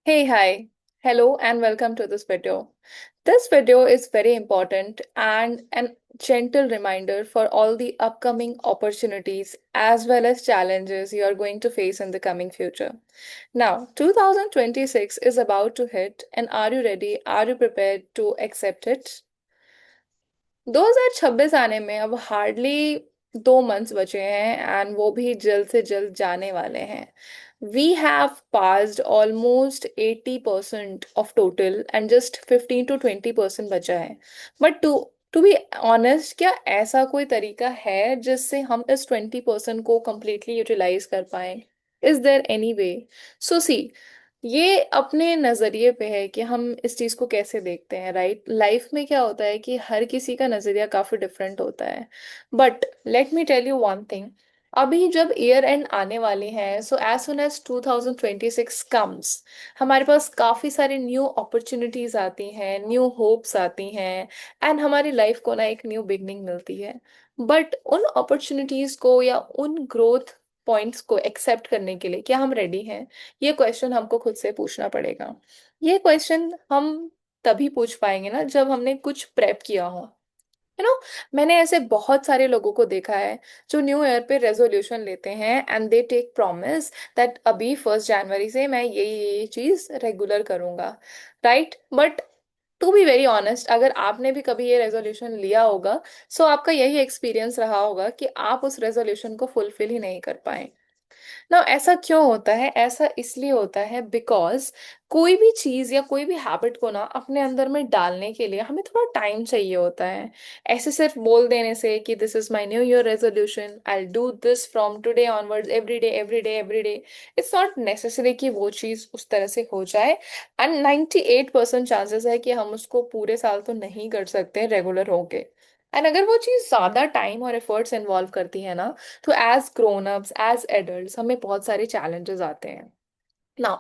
Hey, hi. Hello and welcome to this video. This video is very important and a gentle reminder for all the upcoming opportunities as well as challenges you are going to face in the coming future. Now, 2026 is about to hit, and are you ready? Are you prepared to accept it? 2026 आने में अब hardly 2 months बचे हैं and वो भी जल्द से जल्द जाने वाले हैं. We have passed almost 80% of total and just 15 to 20% बचा है. बट टू बी ऑनेस्ट, क्या ऐसा कोई तरीका है जिससे हम इस 20% को completely यूटिलाइज कर पाए? Is there any way? So see, ये अपने नजरिए पे है कि हम इस चीज को कैसे देखते हैं. राइट, लाइफ में क्या होता है कि हर किसी का नजरिया काफी डिफरेंट होता है. But let me tell you one thing. अभी जब ईयर एंड आने वाली है, so as soon as 2026 comes, हमारे पास काफी सारी न्यू अपॉर्चुनिटीज आती हैं, न्यू होप्स आती हैं, एंड हमारी लाइफ को ना एक न्यू बिगनिंग मिलती है. बट उन अपॉर्चुनिटीज को या उन ग्रोथ पॉइंट्स को एक्सेप्ट करने के लिए क्या हम रेडी हैं? ये क्वेश्चन हमको खुद से पूछना पड़ेगा. ये क्वेश्चन हम तभी पूछ पाएंगे ना जब हमने कुछ प्रेप किया हो. यू नो, मैंने ऐसे बहुत सारे लोगों को देखा है जो न्यू ईयर पे रेजोल्यूशन लेते हैं and they take promise that अभी 1 जनवरी से मैं ये चीज रेगुलर करूंगा. Right, but to be very honest, अगर आपने भी कभी ये रेजोल्यूशन लिया होगा, सो आपका यही एक्सपीरियंस रहा होगा कि आप उस रेजोल्यूशन को फुलफिल ही नहीं कर पाए ना. ऐसा क्यों होता है? ऐसा इसलिए होता है बिकॉज कोई भी चीज या कोई भी हैबिट को ना अपने अंदर में डालने के लिए हमें थोड़ा टाइम चाहिए होता है. ऐसे सिर्फ बोल देने से कि this is my new year resolution, I do this from today onwards every day every day every day, it's not necessary कि वो चीज उस तरह से हो जाए. एंड 98% चांसेस है कि हम उसको पूरे साल तो नहीं कर सकते रेगुलर होके. एंड अगर वो चीज ज्यादा टाइम और एफर्ट्स इन्वॉल्व करती है ना, तो as grown ups, as adults, हमें बहुत सारे चैलेंजेस आते हैं. Now,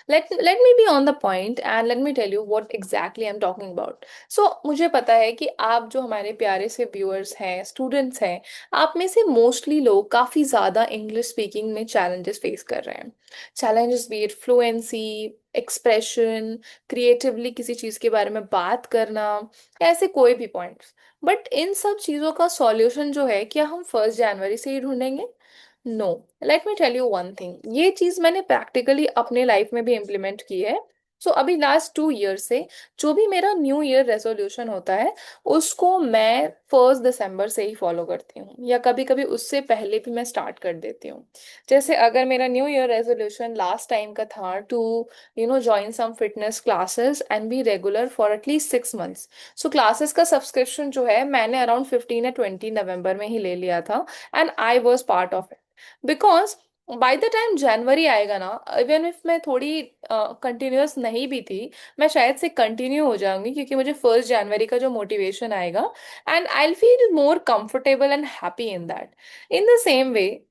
let me be on the point and let me tell you what exactly I'm talking about. So, मुझे पता है कि आप जो हमारे प्यारे से व्यूअर्स हैं, स्टूडेंट्स हैं, आप में से मोस्टली लोग काफ़ी ज़्यादा इंग्लिश स्पीकिंग में चैलेंजेस फेस कर रहे हैं. Challenges B it fluency, expression, creatively किसी चीज़ के बारे में बात करना, ऐसे कोई भी पॉइंट्स. बट इन सब चीज़ों का सॉल्यूशन जो है, क्या हम 1 जनवरी से ही ढूंढेंगे? No. Let me tell you one thing, ये चीज मैंने प्रैक्टिकली अपने लाइफ में भी इम्प्लीमेंट की है. सो अभी लास्ट 2 ईयर से जो भी मेरा न्यू ईयर रेजोल्यूशन होता है, उसको मैं 1 दिसंबर से ही फॉलो करती हूँ, या कभी कभी उससे पहले भी मैं स्टार्ट कर देती हूँ. जैसे अगर मेरा new year resolution last time का था to join some fitness classes and be regular for at least 6 months. So classes का सब्सक्रिप्शन जो है मैंने अराउंड 15 या 20 नवंबर में ही ले लिया था, and I was part of it. Because by the time January आएगा ना, इवन इफ मैं थोड़ी कंटिन्यूअस नहीं भी थी, मैं शायद से कंटिन्यू हो जाऊंगी, क्योंकि मुझे 1 जनवरी का जो मोटिवेशन आएगा, and I feel more comfortable and happy in that. In the same way,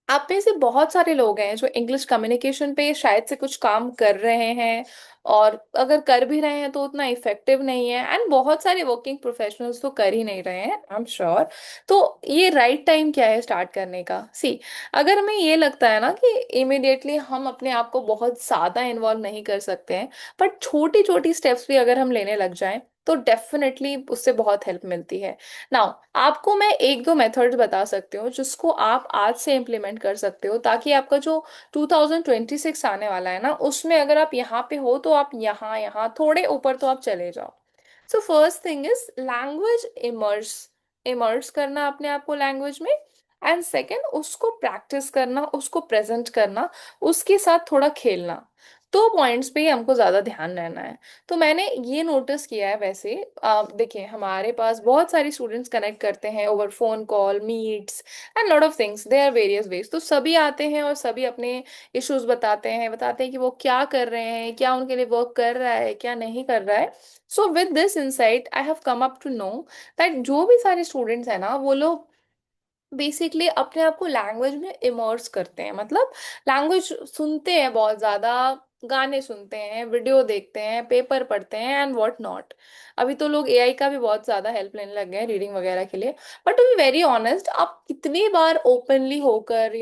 आप में से बहुत सारे लोग हैं जो इंग्लिश कम्युनिकेशन पे शायद से कुछ काम कर रहे हैं, और अगर कर भी रहे हैं तो उतना इफेक्टिव नहीं है, एंड बहुत सारे वर्किंग प्रोफेशनल्स तो कर ही नहीं रहे हैं, आई एम श्योर. तो ये राइट टाइम क्या है स्टार्ट करने का? सी, अगर हमें ये लगता है ना कि इमिडिएटली हम अपने आप को बहुत ज्यादा इन्वॉल्व नहीं कर सकते हैं, बट छोटी छोटी स्टेप्स भी अगर हम लेने लग जाएं, तो डेफिनेटली उससे बहुत हेल्प मिलती है. नाउ, आपको मैं एक दो मेथड्स बता सकती हूँ जिसको आप आज से इम्प्लीमेंट कर सकते हो, ताकि आपका जो 2026 आने वाला है ना, उसमें अगर आप यहाँ पे हो तो आप यहाँ यहाँ थोड़े ऊपर तो आप चले जाओ. So first thing is language immerse, immerse करना अपने आप को लैंग्वेज में. एंड सेकेंड, उसको प्रैक्टिस करना, उसको प्रेजेंट करना, उसके साथ थोड़ा खेलना. 2 पॉइंट्स पे ही हमको ज्यादा ध्यान रहना है. तो मैंने ये नोटिस किया है वैसे, देखिए हमारे पास बहुत सारे स्टूडेंट्स कनेक्ट करते हैं over phone call, meets and lot of things, there are various ways. तो सभी आते हैं और सभी अपने इश्यूज बताते हैं कि वो क्या कर रहे हैं, क्या उनके लिए वर्क कर रहा है, क्या नहीं कर रहा है. So with this insight I have come up to know that जो भी सारे स्टूडेंट्स हैं ना, वो लोग बेसिकली अपने आप को लैंग्वेज में इमर्स करते हैं. मतलब लैंग्वेज सुनते हैं बहुत ज्यादा, गाने सुनते हैं, वीडियो देखते हैं, पेपर पढ़ते हैं एंड व्हाट नॉट. अभी तो लोग एआई का भी बहुत ज्यादा हेल्प लेने लग गए हैं रीडिंग वगैरह के लिए. But to be very honest, आप कितनी बार ओपनली होकर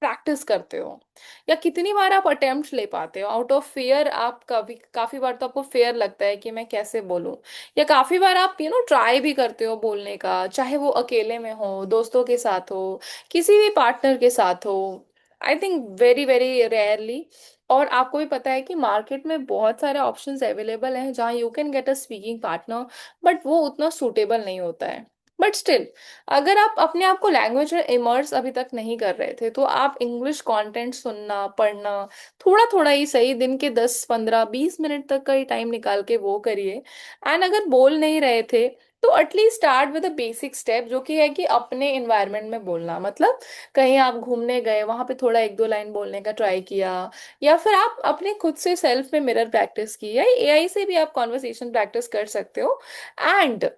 प्रैक्टिस करते हो, या कितनी बार आप अटेम्प्ट ले पाते हो आउट ऑफ फेयर। आप कभी काफी बार तो आपको फेयर लगता है कि मैं कैसे बोलूं, या काफी बार आप ट्राई भी करते हो बोलने का, चाहे वो अकेले में हो, दोस्तों के साथ हो, किसी भी पार्टनर के साथ हो। I think very very rarely. और आपको भी पता है कि मार्केट में बहुत सारे ऑप्शंस अवेलेबल हैं जहाँ you can get a speaking partner, but वो उतना सूटेबल नहीं होता है। बट स्टिल, अगर आप अपने आप को लैंग्वेज में इमर्स अभी तक नहीं कर रहे थे, तो आप इंग्लिश कंटेंट सुनना पढ़ना थोड़ा थोड़ा ही सही, दिन के 10 15 20 मिनट तक का ही टाइम निकाल के वो करिए। एंड अगर बोल नहीं रहे थे, तो at least start with a basic step, जो कि है कि अपने इन्वायरमेंट में बोलना। मतलब कहीं आप घूमने गए, वहां पे थोड़ा एक दो लाइन बोलने का ट्राई किया, या फिर आप अपने खुद से सेल्फ में मिरर प्रैक्टिस की, या एआई से भी आप कॉन्वर्सेशन प्रैक्टिस कर सकते हो। एंड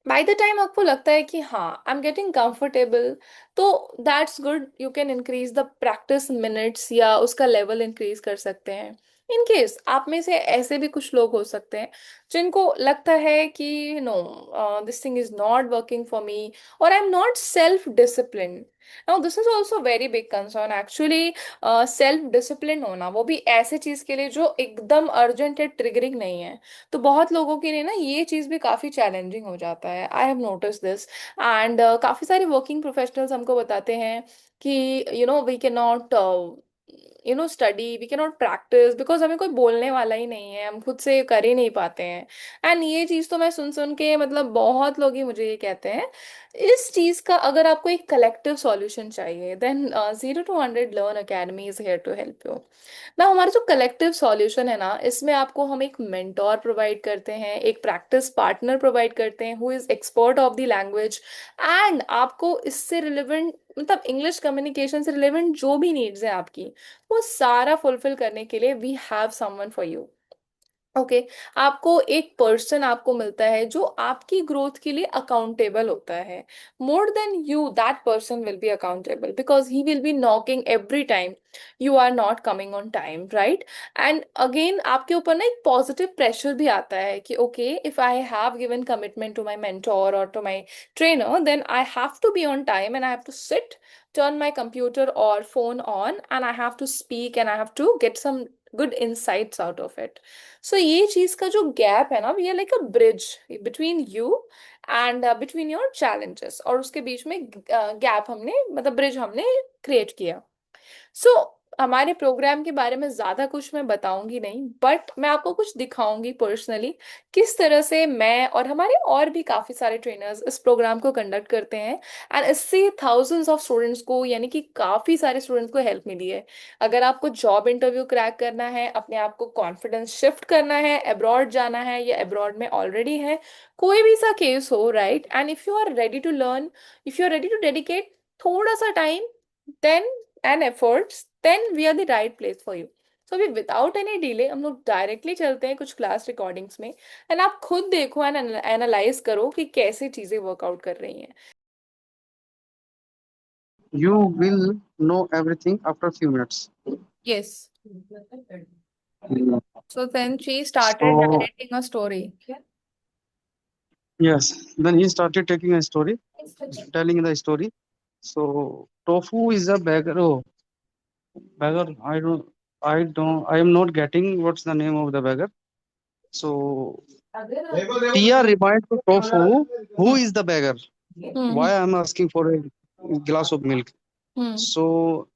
बाय द टाइम आपको लगता है कि हाँ, आई एम गेटिंग कंफर्टेबल, तो that's good, you can increase the practice minutes, या उसका लेवल इंक्रीज कर सकते हैं। इन केस आप में से ऐसे भी कुछ लोग हो सकते हैं जिनको लगता है कि no, this thing is not working for me, और I am not self discipline. Now this is also very big concern actually. Self discipline होना, वो भी ऐसे चीज के लिए जो एकदम अर्जेंट या ट्रिगरिंग नहीं है, तो बहुत लोगों के लिए ना ये चीज भी काफी चैलेंजिंग हो जाता है। I have notice this. And काफी सारे वर्किंग प्रोफेशनल्स हमको बताते हैं कि we can not study, we can not practice, because हमें कोई बोलने वाला ही नहीं है, हम खुद से कर ही नहीं पाते हैं। एंड ये चीज तो मैं सुन सुन के, मतलब बहुत लोग ही मुझे ये कहते हैं। इस चीज का अगर आपको एक कलेक्टिव सॉल्यूशन चाहिए, then 0 to 100 learn academy is here to help you. ना हमारा जो कलेक्टिव सॉल्यूशन है ना, इसमें आपको हम एक मेंटोर प्रोवाइड करते हैं, एक प्रैक्टिस पार्टनर प्रोवाइड करते हैं who is expert of the language. And आपको इससे रिलेवेंट, मतलब इंग्लिश कम्युनिकेशन से रिलेवेंट जो भी नीड्स है आपकी, वो सारा फुलफिल करने के लिए we have someone for you. Okay. आपको एक पर्सन आपको मिलता है जो आपकी ग्रोथ के लिए अकाउंटेबल होता है। More than you, that person will be accountable, because he will be knocking every time you are not coming on time, right. And again आपके ऊपर ना एक पॉजिटिव प्रेशर भी आता है कि okay, if I have given commitment to my mentor और to my trainer, then I have to be on time, and I have to sit, turn my computer or phone on, and I have to speak, and I have to get some good insights out of it. So ये चीज का जो gap है ना, we are like a bridge between you and between your challenges, और उसके बीच में gap हमने, मतलब ब्रिज हमने क्रिएट किया। सो हमारे प्रोग्राम के बारे में ज्यादा कुछ मैं बताऊंगी नहीं, बट मैं आपको कुछ दिखाऊंगी पर्सनली, किस तरह से मैं और हमारे और भी काफी सारे ट्रेनर्स इस प्रोग्राम को कंडक्ट करते हैं। एंड इससे थाउजेंड्स ऑफ स्टूडेंट्स को, यानी कि काफी सारे स्टूडेंट्स को हेल्प मिली है। अगर आपको जॉब इंटरव्यू क्रैक करना है, अपने आप को कॉन्फिडेंस शिफ्ट करना है, अब्रॉड जाना है, या अब्रॉड में ऑलरेडी है, कोई भी सा केस हो, right, and if you are ready to learn, if you are ready to dedicate थोड़ा सा time, then and efforts, then we are the right place for you. So अभी विदाउट एनी डिले हम लोग directly चलते हैं कुछ class recordings में, and आप खुद देखो एंड एनालाइज करो कि कैसे चीजें वर्कआउट कर रही हैं। You will know everything after few minutes. Yes. Mm. So then she started So narrating a story. yes, then he started taking a story, telling the story. So tofu is a beggar. Oh, beggar. I am not getting what's the name of the beggar. So Tia reminds to tofu, who Hmm. is the beggar? Hmm. Why I am asking for a glass of milk? Hmm. So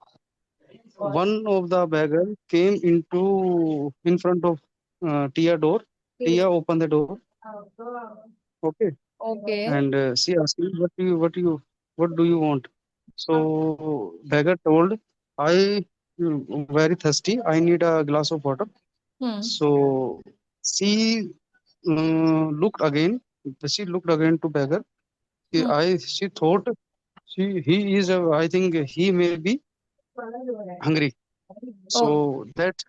one of the beggar came in front of Tia door. Tia opened the door. Okay, Okay. and she asked me, what do you want? So beggar told, I very thirsty. I need a glass of water. Hmm. So she looked again. She looked again to beggar. Hmm. She thought he is. I think he may be hungry. Oh. So that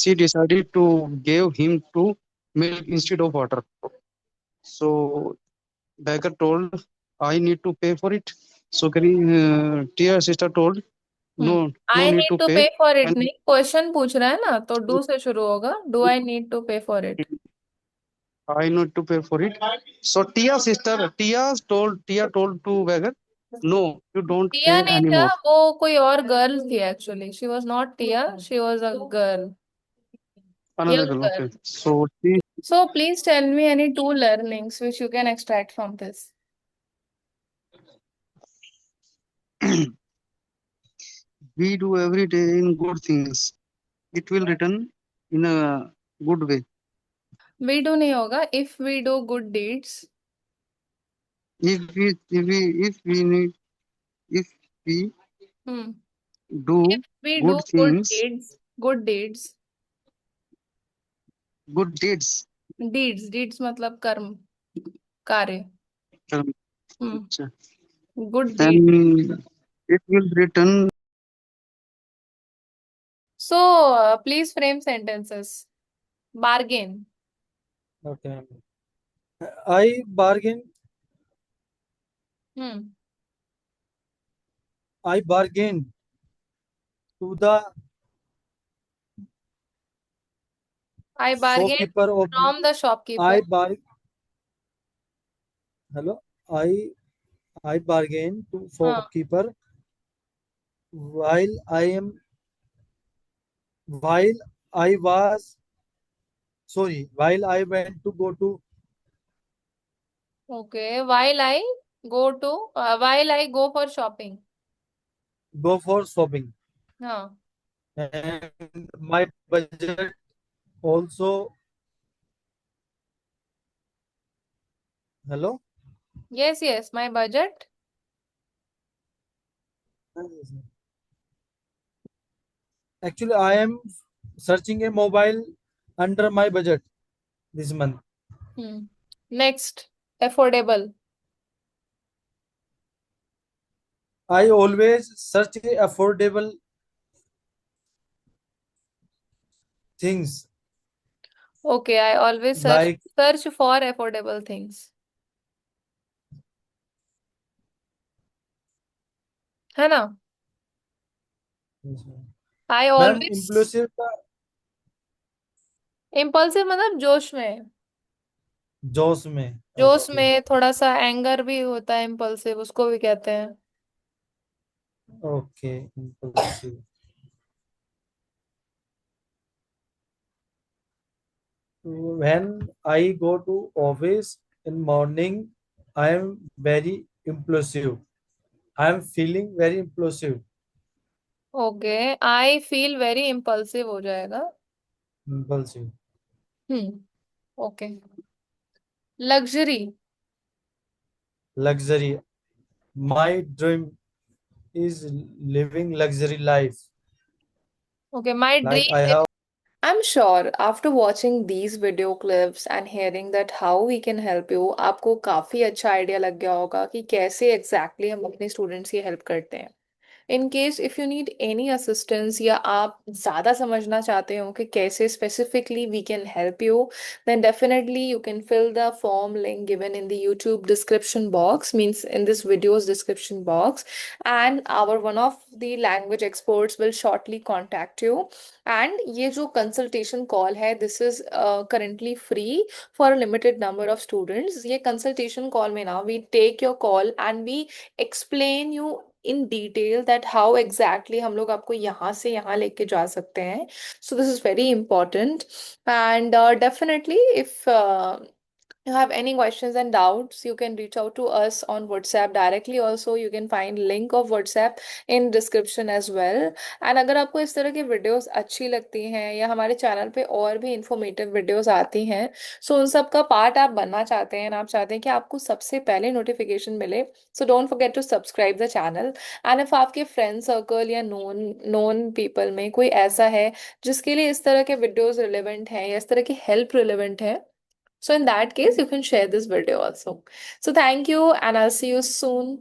she decided to give him to milk instead of water. So beggar told, I need to pay for it. So Tia sister told, Hmm. no I need need to to pay. pay for it, And नहीं, question पूछ रहा है ना, तो do से शुरू होगा, do I need to पे for it. I need to pay for it. So Tia told to beggar. No, you don't Tia pay नहीं था, anymore. वो कोई और गर्ल थी actually, she was not Tia, she was a girl, Another young girl. Girl. Okay. So she, So please tell me any two learnings which you can extract from this. we do every day in good things. It will return in a good way. We do नहीं होगा, if we do good deeds. If we need, if we Hmm. If do we do good good things, deeds, good deeds, good deeds, deeds, deeds मतलब कर्म, कार्य. um, Hmm. Good deed. then it will return. So please frame sentences. Bargain. Okay. I bargain. Hmm. I bargained to the I bargained shopkeeper of. from the shopkeeper. I bar. Hello. I bargained to हाँ. shopkeeper while I am while I was sorry while I went to Okay. While I go for shopping. go for shopping हाँ. and my budget also. Hello. Yes, yes. My budget. Actually, I am searching a mobile under my budget this month. Hmm. Next. Affordable. I always search affordable things Okay. I always like search for affordable things. है ना? I ma'am always इम्प्लोसिव का impulsive मतलब जोश में. जोश में जोश okay में थोड़ा सा एंगर भी होता है, इम्पल्सिव उसको भी कहते हैं. Okay इम्प्लोसिव when I go to office in morning I am very impulsive. I am feeling very impulsive. Okay. I feel very impulsive हो जाएगा. Impulsive. Hmm. Okay. Luxury. Luxury. My dream is living luxury life. Okay. My Like I dream. have I'm sure after watching these video clips and hearing that how we can help you, आपको काफी अच्छा idea लग गया होगा कि कैसे exactly हम अपने स्टूडेंट्स की हेल्प करते हैं. In case if you need any assistance या आप ज़्यादा समझना चाहते हो कि कैसे specifically we can help you, then definitely you can fill the form link given in the YouTube description box, means in this videos description box, and our one of the language experts will shortly contact you. And ये जो consultation call है, this is currently free for a limited number of students. ये consultation call में ना we take your call and we explain you in detail that how exactly हम लोग आपको यहाँ से यहाँ लेके जा सकते हैं. So this is very important. And definitely if you have any questions and doubts, you can reach out to us on WhatsApp directly. Also, you can find link of WhatsApp in description as well. And अगर आपको इस तरह की videos अच्छी लगती हैं या हमारे चैनल पे और भी इंफॉर्मेटिव वीडियोस आती हैं, सो उन सब का पार्ट आप बनना चाहते हैं, आप चाहते हैं कि आपको सबसे पहले नोटिफिकेशन मिले, so don't forget to subscribe the channel. And if आपके फ्रेंड सर्कल या नोन नोन पीपल में कोई ऐसा है जिसके लिए इस तरह के वीडियोस रिलेवेंट हैं या इस तरह की हेल्प रिलेवेंट है, so in that case, you can share this video also. So thank you and I'll see you soon.